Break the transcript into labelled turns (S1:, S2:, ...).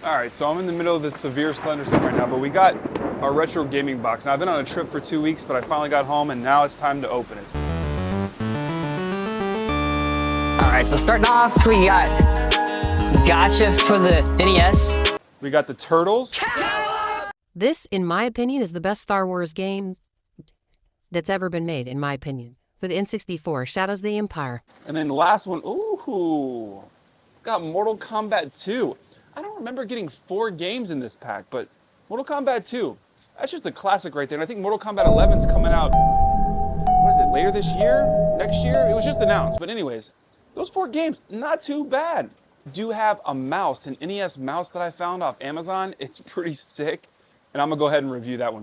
S1: All right, so I'm in the middle of this severe thunderstorm right now, but we got our retro gaming box. Now, I've been on a trip for 2 weeks, but I finally got home, and now it's time to open it.
S2: All right, so starting off, we got Gotcha for the NES.
S1: We got the Turtles.
S3: This, in my opinion, is the best Star Wars game that's ever been made, in my opinion. For the N64, Shadows of the Empire.
S1: And then the last one, ooh, got Mortal Kombat 2. I don't remember getting 4 games in this pack, but Mortal Kombat 2, that's just a classic right there. And I think Mortal Kombat 11's coming out, what is it, later this year? Next year? It was just announced. But anyways, those 4 games, not too bad. Do have a mouse, an NES mouse that I found off Amazon. It's pretty sick. And I'm gonna go ahead and review that one